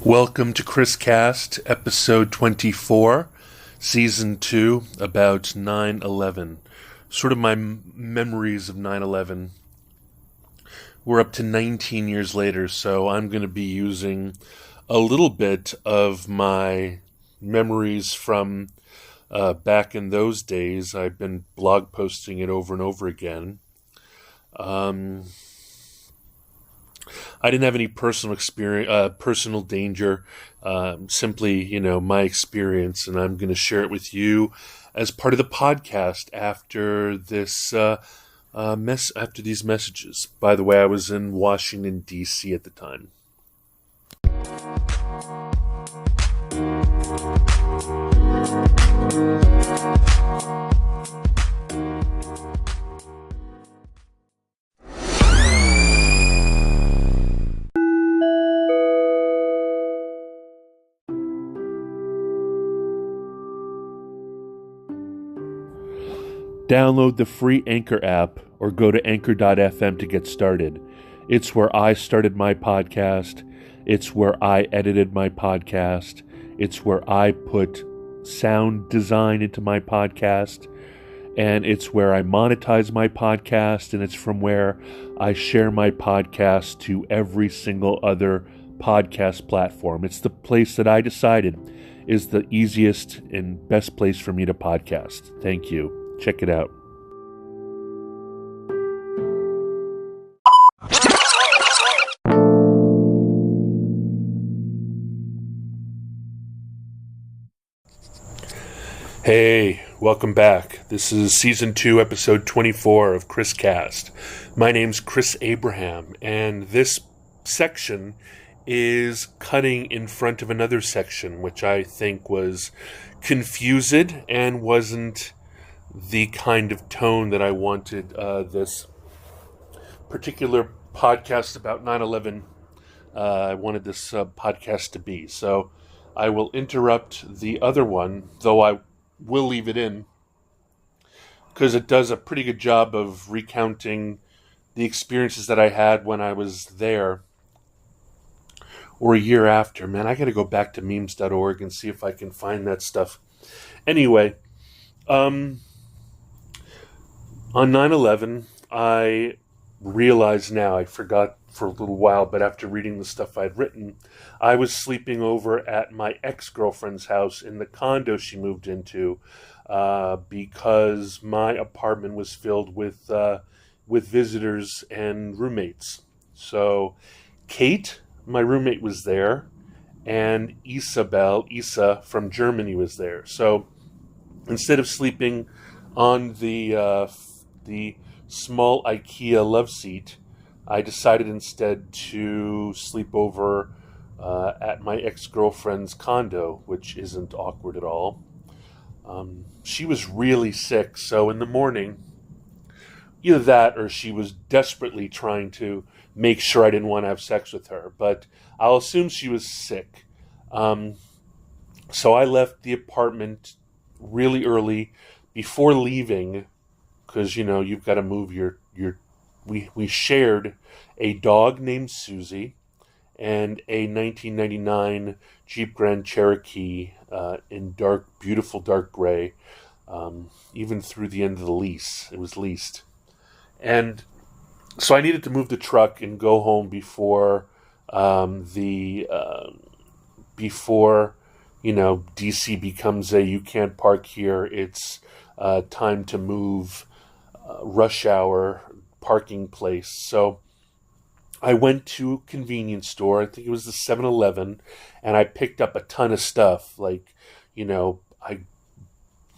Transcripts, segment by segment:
Welcome to ChrisCast S2E24, Season 2, about 9/11. Sort of my memories of 9/11. We're up to 19 years later, so I'm going to be using a little bit of my memories from back in those days. I've been blog posting it over and over again. I didn't have any personal experience, personal danger, simply, my experience, and I'm going to share it with you as part of the podcast after this after these messages. By the way, I was in Washington, D.C. at the time. Download the free Anchor app or go to anchor.fm to get started. It's where I started my podcast. It's where I edited my podcast. It's where I put sound design into my podcast. And it's where I monetize my podcast. And it's from where I share my podcast to every single other podcast platform. It's the place that I decided is the easiest and best place for me to podcast. Thank you. Check it out. Hey, welcome back. This is Season 2, Episode 24 of ChrisCast. My name's Chris Abraham, and this section is cutting in front of another section, which I think was confused and wasn't the kind of tone that I wanted this particular podcast about 9/11. I wanted this podcast to be. So I will interrupt the other one, though I will leave it in, because it does a pretty good job of recounting the experiences that I had when I was there, or a year after. Man, I got to go back to memes.org and see if I can find that stuff. Anyway, on 9/11, I realize now, I forgot for a little while, but after reading the stuff I'd written, I was sleeping over at my ex-girlfriend's house in the condo she moved into because my apartment was filled with visitors and roommates. So Kate, my roommate, was there, and Isa from Germany was there. So instead of sleeping on the small IKEA love seat, I decided instead to sleep over at my ex-girlfriend's condo, which isn't awkward at all. She was really sick, so in the morning, either that or she was desperately trying to make sure I didn't want to have sex with her, but I'll assume she was sick. So I left the apartment really early before leaving, because, you've got to move we shared a dog named Susie and a 1999 Jeep Grand Cherokee in beautiful dark gray, even through the end of the lease. It was leased. And so I needed to move the truck and go home before DC becomes a you can't park here, it's time to move rush hour parking place. So I went to a convenience store, I think it was the 7-Eleven, and I picked up a ton of stuff. Like, I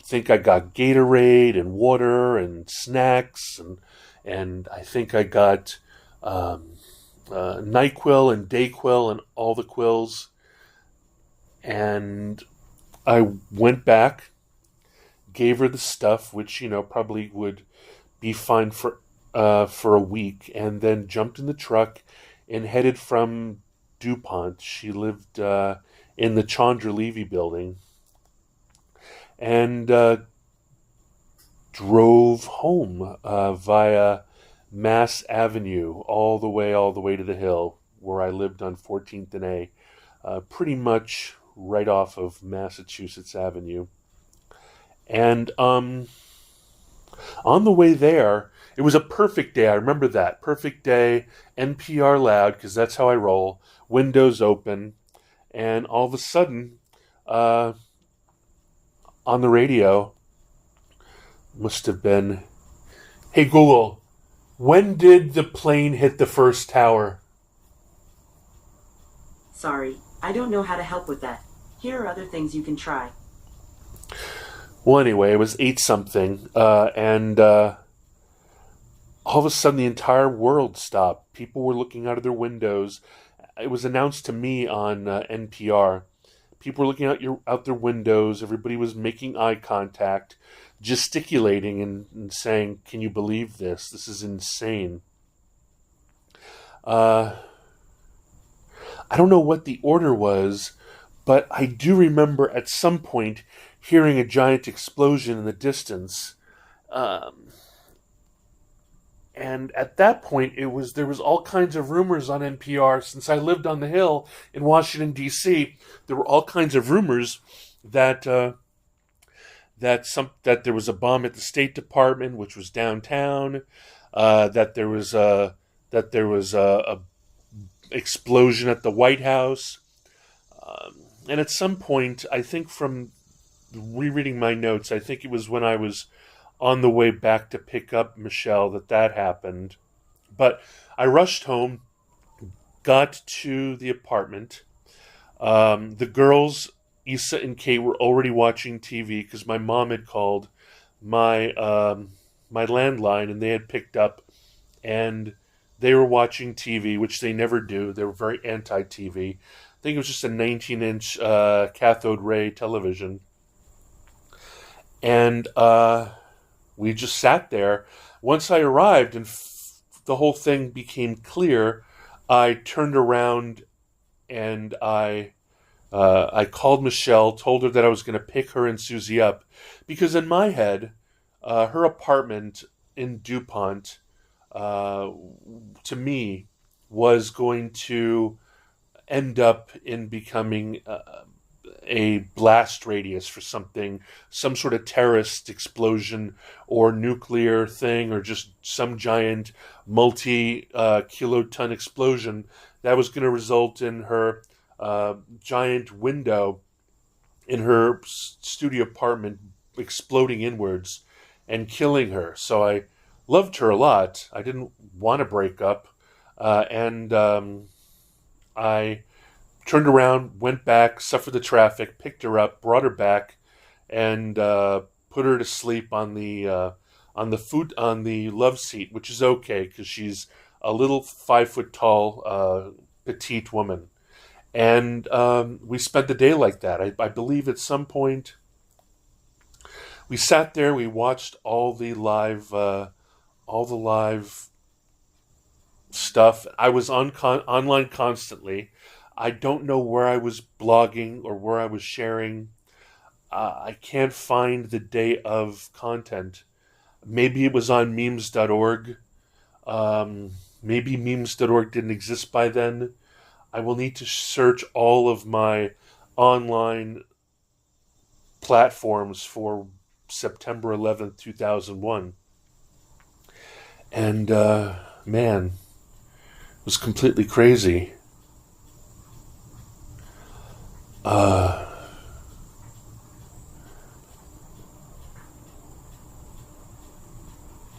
think I got Gatorade and water and snacks, and I think I got NyQuil and DayQuil and all the quills. And I went back, gave her the stuff, which, probably would be fine for a week, and then jumped in the truck and headed from DuPont. She lived in the Chandra Levy building, and drove home via Mass Avenue all the way to the hill where I lived on 14th and A. pretty much right off of Massachusetts Avenue. And on the way there, it was a perfect day. I remember that. Perfect day, NPR loud, because that's how I roll, windows open, and all of a sudden, uh, on the radio, must have been, "Hey Google, when did the plane hit the first tower?" Sorry, I don't know how to help with that. Here are other things you can try. Well, anyway, it was 8 something, and all of a sudden the entire world stopped. People were looking out of their windows. It was announced to me on NPR. People were looking out their windows. Everybody was making eye contact, gesticulating, and saying, "Can you believe this? This is insane." Uh, I don't know what the order was, but I do remember at some point hearing a giant explosion in the distance. Um, and at that point, there was all kinds of rumors on NPR. Since I lived on the Hill in Washington D.C., there were all kinds of rumors that that there was a bomb at the State Department, which was downtown. That there was a explosion at the White House. And at some point, I think from rereading my notes, I think it was when I was on the way back to pick up Michelle that happened. But I rushed home, got to the apartment. The girls, Issa and Kate, were already watching TV because my mom had called my my landline, and they had picked up, and they were watching TV, which they never do. They were very anti-TV. I think it was just a 19-inch cathode ray television. And we just sat there. Once I arrived and the whole thing became clear, I turned around and I called Michelle, told her that I was going to pick her and Susie up. Because in my head, her apartment in DuPont, to me, was going to end up in becoming a blast radius for something, some sort of terrorist explosion or nuclear thing, or just some giant multi-kiloton explosion that was going to result in her giant window in her studio apartment exploding inwards and killing her. So I loved her a lot. I didn't want to break up. And I turned around, went back, suffered the traffic, picked her up, brought her back, and put her to sleep on the love seat, which is okay because she's a little 5 foot tall, petite woman. And we spent the day like that. I believe at some point we sat there, we watched all the live stuff. I was online constantly. I don't know where I was blogging or where I was sharing. I can't find the day of content. Maybe it was on memes.org. Maybe memes.org didn't exist by then. I will need to search all of my online platforms for September 11th, 2001. And, man, it was completely crazy.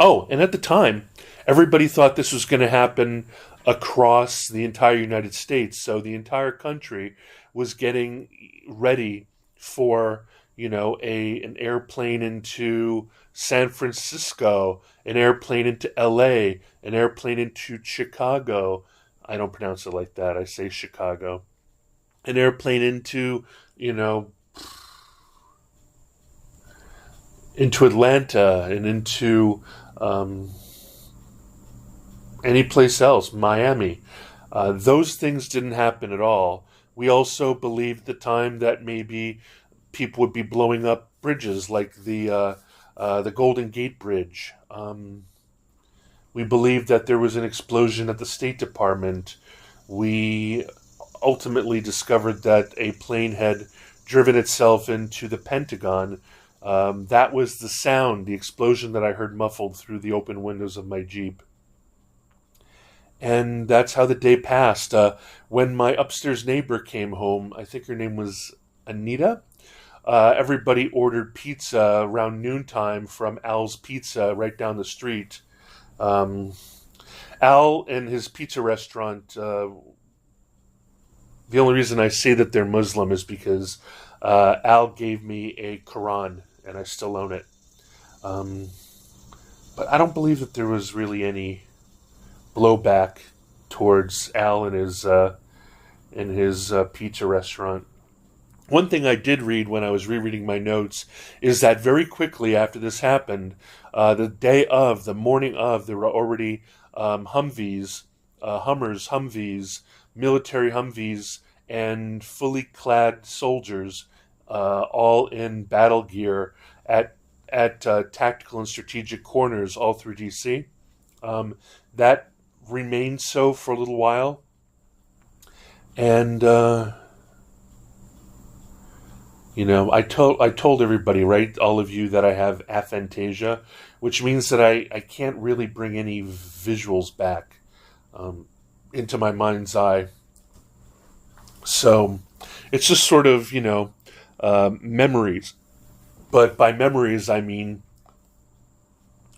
Oh, and at the time, everybody thought this was going to happen across the entire United States. So the entire country was getting ready for, an airplane into San Francisco, an airplane into LA, an airplane into Chicago. I don't pronounce it like that. I say Chicago. An airplane into, into Atlanta and into any place else, Miami. Those things didn't happen at all. We also believed at the time that maybe people would be blowing up bridges like the Golden Gate Bridge. We believed that there was an explosion at the State Department. We ultimately discovered that a plane had driven itself into the Pentagon. That was the sound, the explosion that I heard muffled through the open windows of my Jeep. And that's how the day passed. When my upstairs neighbor came home, I think her name was Anita, everybody ordered pizza around noontime from Al's Pizza right down the street. Al and his pizza restaurant, the only reason I say that they're Muslim is because Al gave me a Quran, and I still own it. But I don't believe that there was really any blowback towards Al and his pizza restaurant. One thing I did read when I was rereading my notes is that very quickly after this happened, the morning of, there were already Humvees, military Humvees, and fully clad soldiers, all in battle gear at tactical and strategic corners all through D.C. That remained so for a little while, and I told everybody, right, all of you, that I have aphantasia, which means that I can't really bring any visuals back into my mind's eye. So it's just sort of, memories. But by memories, I mean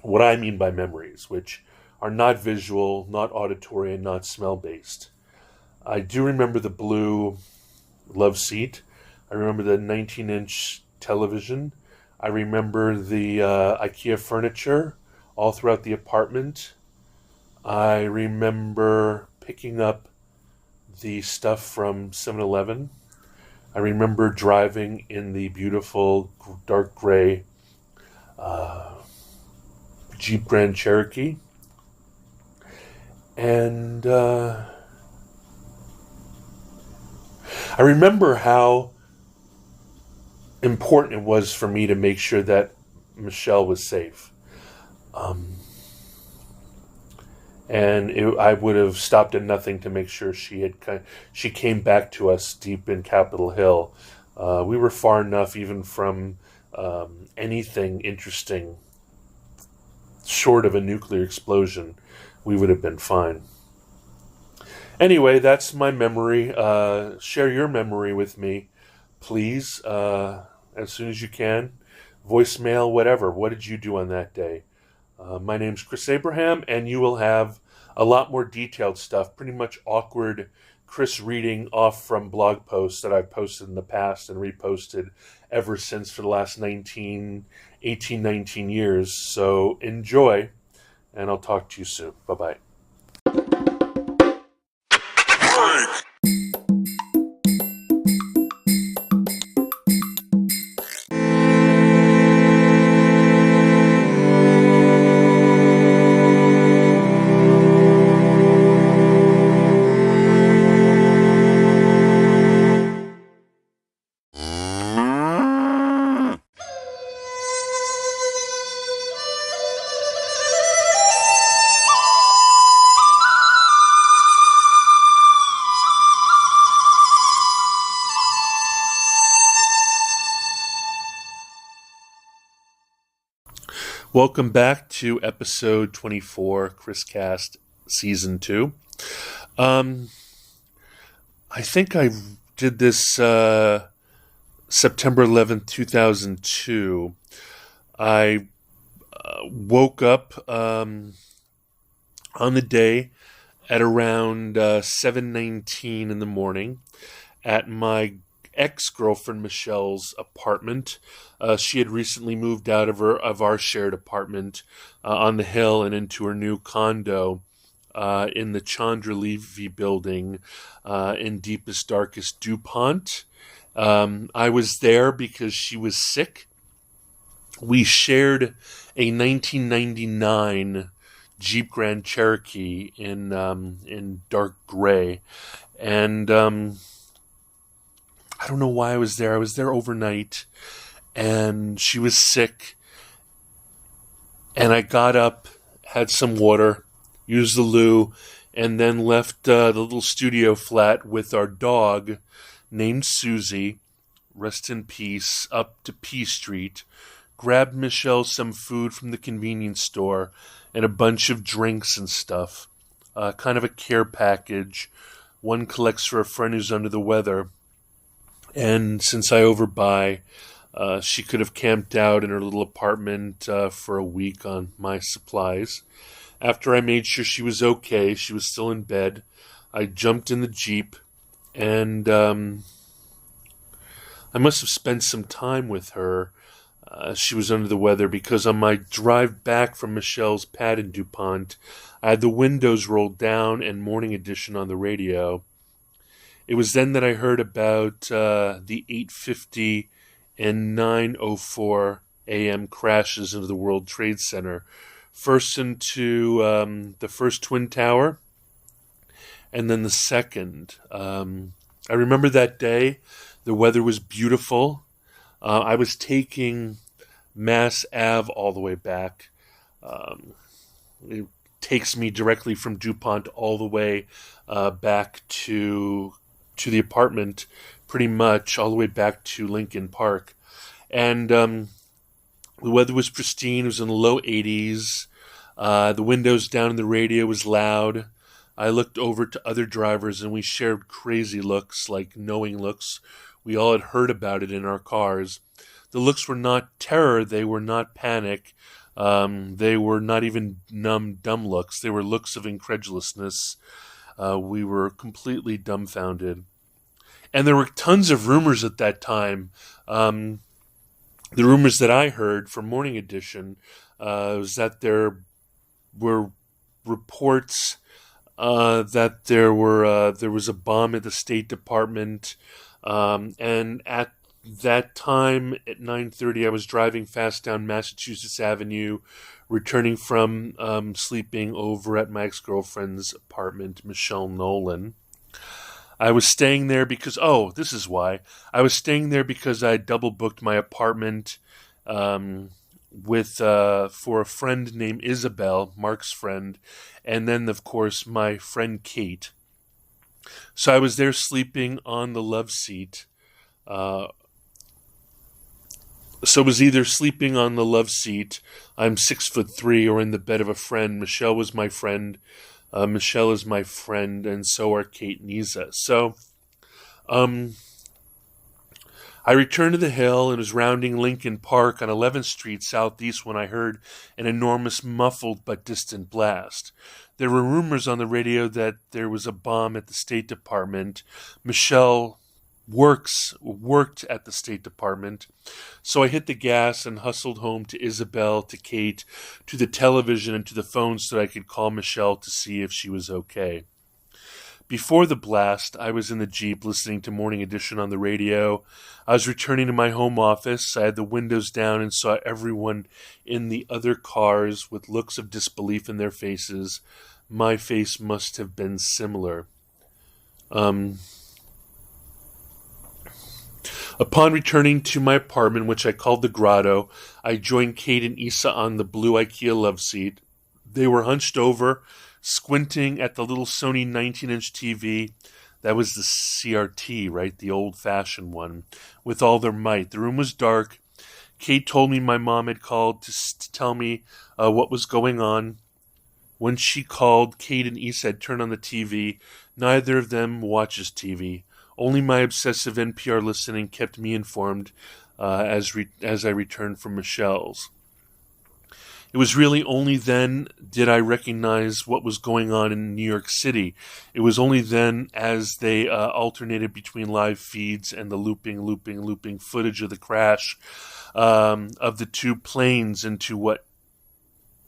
what I mean by memories, which are not visual, not auditory, and not smell-based. I do remember the blue love seat. I remember the 19-inch television. I remember the IKEA furniture all throughout the apartment. I remember picking up the stuff from 7-Eleven. I remember driving in the beautiful dark gray Jeep Grand Cherokee. And I remember how important it was for me to make sure that Michelle was safe. I would have stopped at nothing to make sure she came back to us deep in Capitol Hill. We were far enough even from anything interesting short of a nuclear explosion. We would have been fine. Anyway, that's my memory. Share your memory with me, please, as soon as you can. Voicemail, whatever. What did you do on that day? My name's Chris Abraham, and you will have a lot more detailed stuff, pretty much awkward Chris reading off from blog posts that I've posted in the past and reposted ever since for the last 19 years. So enjoy, and I'll talk to you soon. Bye-bye. Welcome back to episode 24, ChrisCast Season 2. I think I did this September 11th, 2002. I woke up on the day at around 7:19 in the morning at my ex-girlfriend Michelle's apartment. She had recently moved out of our shared apartment on the hill and into her new condo in the Chandra Levy building in deepest, darkest DuPont. I was there because she was sick. We shared a 1999 Jeep Grand Cherokee in dark gray, and I don't know why I was there. I was there overnight, and she was sick, and I got up, had some water, used the loo, and then left the little studio flat with our dog named Susie, rest in peace, up to P Street, grabbed Michelle some food from the convenience store and a bunch of drinks and stuff. Kind of a care package. One collects for a friend who's under the weather. And since I overbuy, she could have camped out in her little apartment for a week on my supplies. After I made sure she was okay, she was still in bed, I jumped in the Jeep, and I must have spent some time with her. She was under the weather because on my drive back from Michelle's pad in DuPont, I had the windows rolled down and Morning Edition on the radio. It was then that I heard about the 8:50 and 9:04 a.m. crashes into the World Trade Center. First into the first Twin Tower, and then the second. I remember that day. The weather was beautiful. I was taking Mass Ave all the way back. It takes me directly from DuPont all the way back to the apartment, pretty much all the way back to Lincoln Park. And the weather was pristine. It was in the low 80s. The windows down in the radio was loud. I looked over to other drivers and we shared crazy looks, like knowing looks. We all had heard about it in our cars. The looks were not terror. They were not panic. They were not even numb, dumb looks. They were looks of incredulousness. We were completely dumbfounded. And there were tons of rumors at that time. The rumors that I heard from Morning Edition was that there were reports that there was a bomb at the State Department, and at that time at 9:30, I was driving fast down Massachusetts Avenue, returning from sleeping over at my ex-girlfriend's apartment, Michelle Nolan. I was staying there because, this is why. I was staying there because I double booked my apartment for a friend named Isabel, Mark's friend, and then, of course, my friend Kate. So I was there sleeping on the love seat. So it was either sleeping on the love seat, I'm 6'3", or in the bed of a friend. Michelle was my friend. Michelle is my friend, and so are Kate and Isa. So, I returned to the hill and was rounding Lincoln Park on 11th Street Southeast when I heard an enormous muffled but distant blast. There were rumors on the radio that there was a bomb at the State Department. Michelle worked at the State Department. So I hit the gas and hustled home to Isabel, to Kate, to the television, and to the phone so that I could call Michelle to see if she was okay. Before the blast, I was in the Jeep listening to Morning Edition on the radio. I was returning to my home office. I had the windows down and saw everyone in the other cars with looks of disbelief in their faces. My face must have been similar. Upon returning to my apartment, which I called the Grotto, I joined Kate and Isa on the blue IKEA love seat. They were hunched over, squinting at the little Sony 19-inch TV. That was the CRT, right? The old-fashioned one, with all their might. The room was dark. Kate told me my mom had called to tell me what was going on. When she called, Kate and Isa had turned on the TV. Neither of them watches TV. Only my obsessive NPR listening kept me informed as I returned from Michelle's. It was really only then did I recognize what was going on in New York City. It was only then, as they alternated between live feeds and the looping footage of the crash of the two planes into what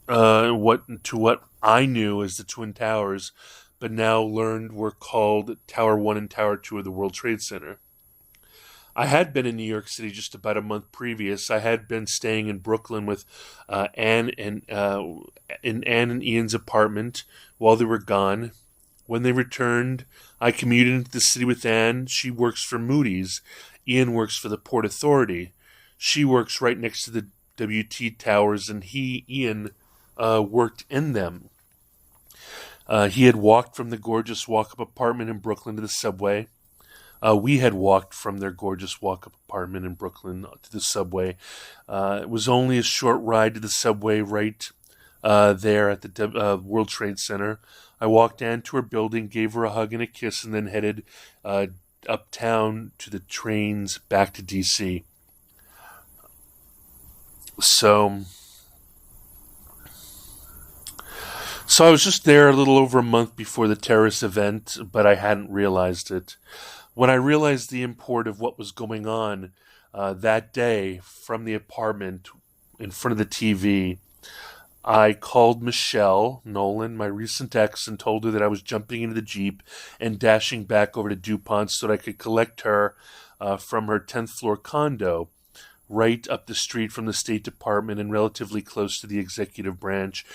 I knew as the Twin Towers, but now learned were called Tower 1 and Tower 2 of the World Trade Center. I had been in New York City just about a month previous. I had been staying in Brooklyn with Anne and Ian's apartment while they were gone. When they returned, I commuted into the city with Anne. She works for Moody's. Ian works for the Port Authority. She works right next to the WT Towers, and Ian, worked in them. He had walked from the gorgeous walk-up apartment in Brooklyn to the subway. We had walked from their gorgeous walk-up apartment in Brooklyn to the subway. It was only a short ride to the subway right there at the World Trade Center. I walked down to her building, gave her a hug and a kiss, and then headed uptown to the trains back to D.C. So I was just there a little over a month before the terrorist event, but I hadn't realized it. When I realized the import of what was going on that day from the apartment in front of the TV, I called Michelle Nolan, my recent ex, and told her that I was jumping into the Jeep and dashing back over to DuPont so that I could collect her from her 10th floor condo right up the street from the State Department and relatively close to the executive branch.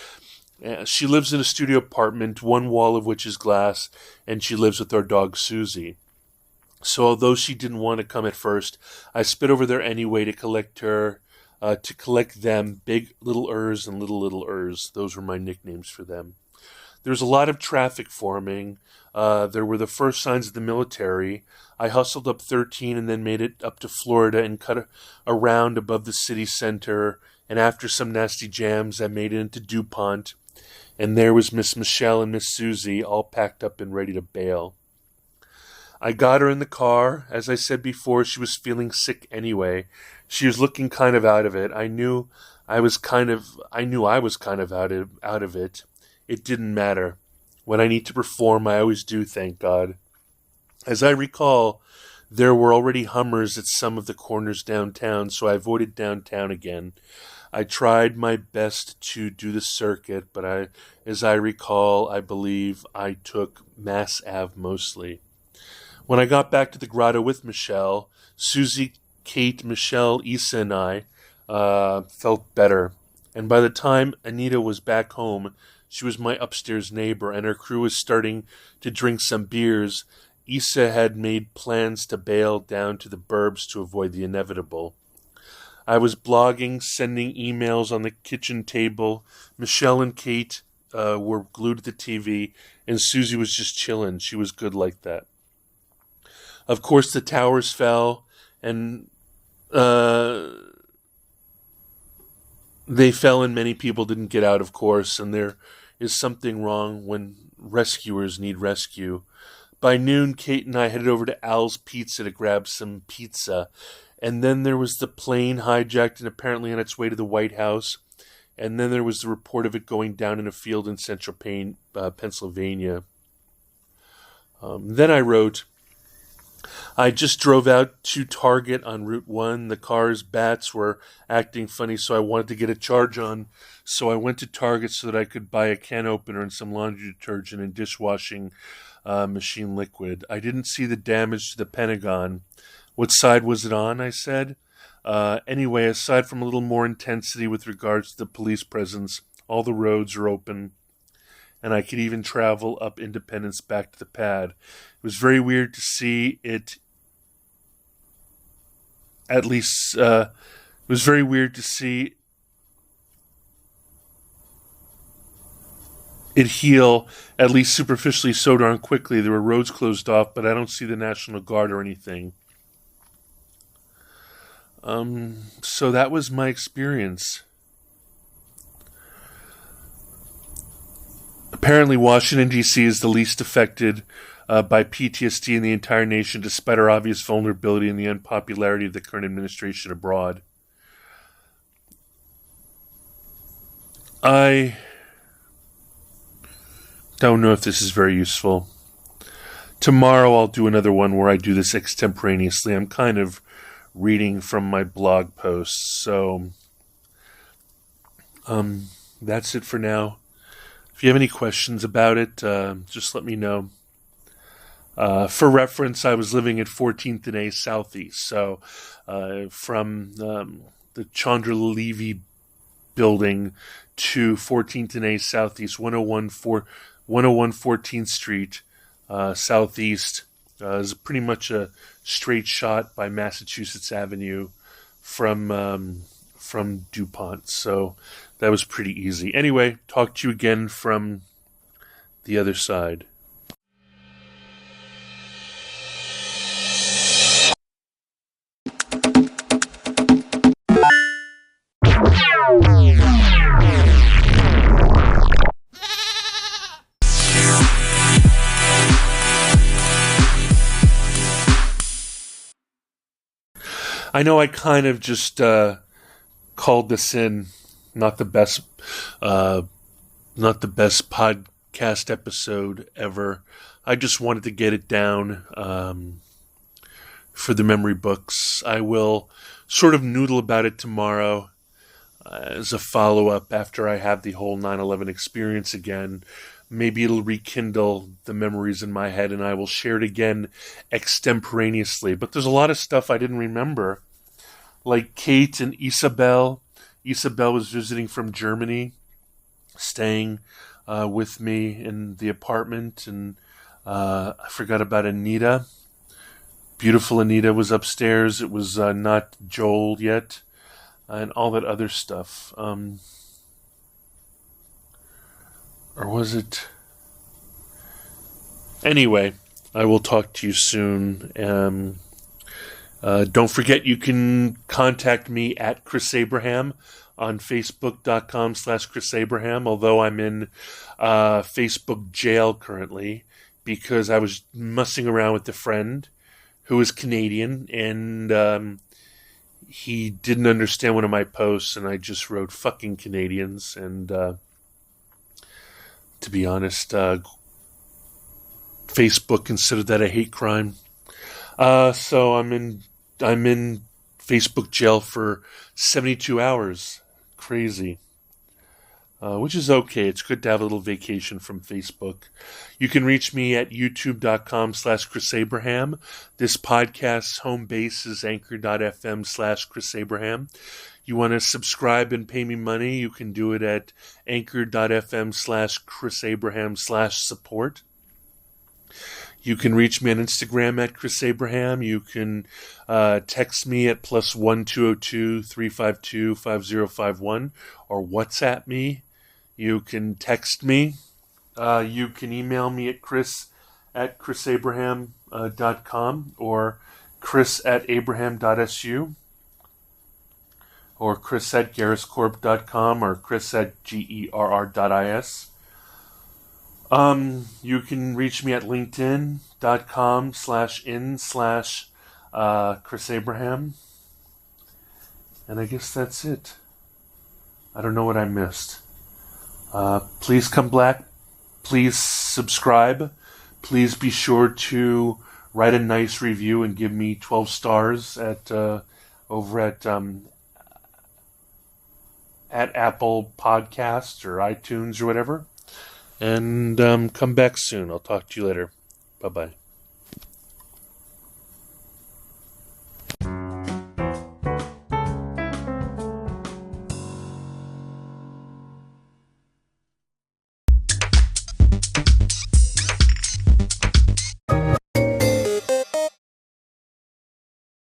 She lives in a studio apartment, one wall of which is glass, and she lives with our dog Susie. So although she didn't want to come at first, I sped over there anyway to collect her, to collect them, Big Little Ers and Little Ers. Those were my nicknames for them. There was a lot of traffic forming. There were the first signs of the military. I hustled up 13 and then made it up to Florida and cut around above the city center. And after some nasty jams, I made it into DuPont. And there was Miss Michelle and Miss Susie, all packed up and ready to bail. I got her in the car. As I said before, she was feeling sick anyway. She was looking kind of out of it. I knew I was kind of out of it. It didn't matter. When I need to perform, I always do, thank God. As I recall, there were already Hummers at some of the corners downtown, so I avoided downtown again. I tried my best to do the circuit, but as I recall, I believe I took Mass Ave mostly. When I got back to the grotto with Michelle, Susie, Kate, Michelle, Issa, and I felt better. And by the time Anita was back home, she was my upstairs neighbor, and her crew was starting to drink some beers. Issa had made plans to bail down to the burbs to avoid the inevitable. I was blogging, sending emails on the kitchen table. Michelle and Kate were glued to the TV, and Susie was just chilling. She was good like that. Of course, the towers fell, and they fell, and many people didn't get out, of course, and there is something wrong when rescuers need rescue. By noon, Kate and I headed over to Al's Pizza to grab some pizza. And then there was the plane hijacked and apparently on its way to the White House. And then there was the report of it going down in a field in central Pennsylvania. Then I wrote, I just drove out to Target on Route 1. The car's bats were acting funny, so I wanted to get a charge on. So I went to Target so that I could buy a can opener and some laundry detergent and dishwashing machine liquid. I didn't see the damage to the Pentagon. What side was it on, I said. Anyway, aside from a little more intensity with regards to the police presence, all the roads are open, and I could even travel up Independence back to the pad. It was very weird to see it, at least, it was very weird to see it heal, at least superficially, so darn quickly. There were roads closed off, but I don't see the National Guard or anything. So that was my experience. Apparently, Washington, D.C. is the least affected by PTSD in the entire nation, despite our obvious vulnerability and the unpopularity of the current administration abroad. I don't know if this is very useful. Tomorrow I'll do another one where I do this extemporaneously. I'm kind of reading from my blog posts, so that's it for now. If you have any questions about it, just let me know. For reference, I was living at 14th and A Southeast, so from the Chandra Levy building to 14th and A Southeast, 101 14th Street Southeast is pretty much a straight shot by Massachusetts Avenue from DuPont, so that was pretty easy. Anyway, talk to you again from the other side. I know I kind of just called this in, not the best podcast episode ever. I just wanted to get it down for the memory books. I will sort of noodle about it tomorrow as a follow-up after I have the whole 9/11 experience again. Maybe it'll rekindle the memories in my head and I will share it again extemporaneously. But there's a lot of stuff I didn't remember. Like Kate and Isabel. Isabel was visiting from Germany, staying with me in the apartment. And I forgot about Anita. Beautiful Anita was upstairs. It was not Joel yet. And all that other stuff. Or was it? Anyway, I will talk to you soon. Don't forget you can contact me at Chris Abraham on Facebook.com/Chris Abraham, although I'm in Facebook jail currently because I was messing around with a friend who is Canadian and he didn't understand one of my posts and I just wrote fucking Canadians and to be honest, Facebook considered that a hate crime. So I'm in Facebook jail for 72 hours. Crazy. Which is okay. It's good to have a little vacation from Facebook. You can reach me at youtube.com/Chris Abraham. This podcast's home base is anchor.fm/Chris Abraham. You want to subscribe and pay me money, you can do it at anchor.fm/Chris Abraham/support. You can reach me on Instagram at Chris Abraham. You can text me at +1 202 352 5051 or WhatsApp me. You can text me. You can email me at chris@chrisabraham.com or chris@abraham.su or chris@garriscorp.com or chris@gerr.is. You can reach me at linkedin.com/in/Chris Abraham. And I guess that's it. I don't know what I missed. Please come back. Please subscribe. Please be sure to write a nice review and give me 12 stars over at Apple Podcasts or iTunes or whatever. And come back soon. I'll talk to you later. Bye-bye.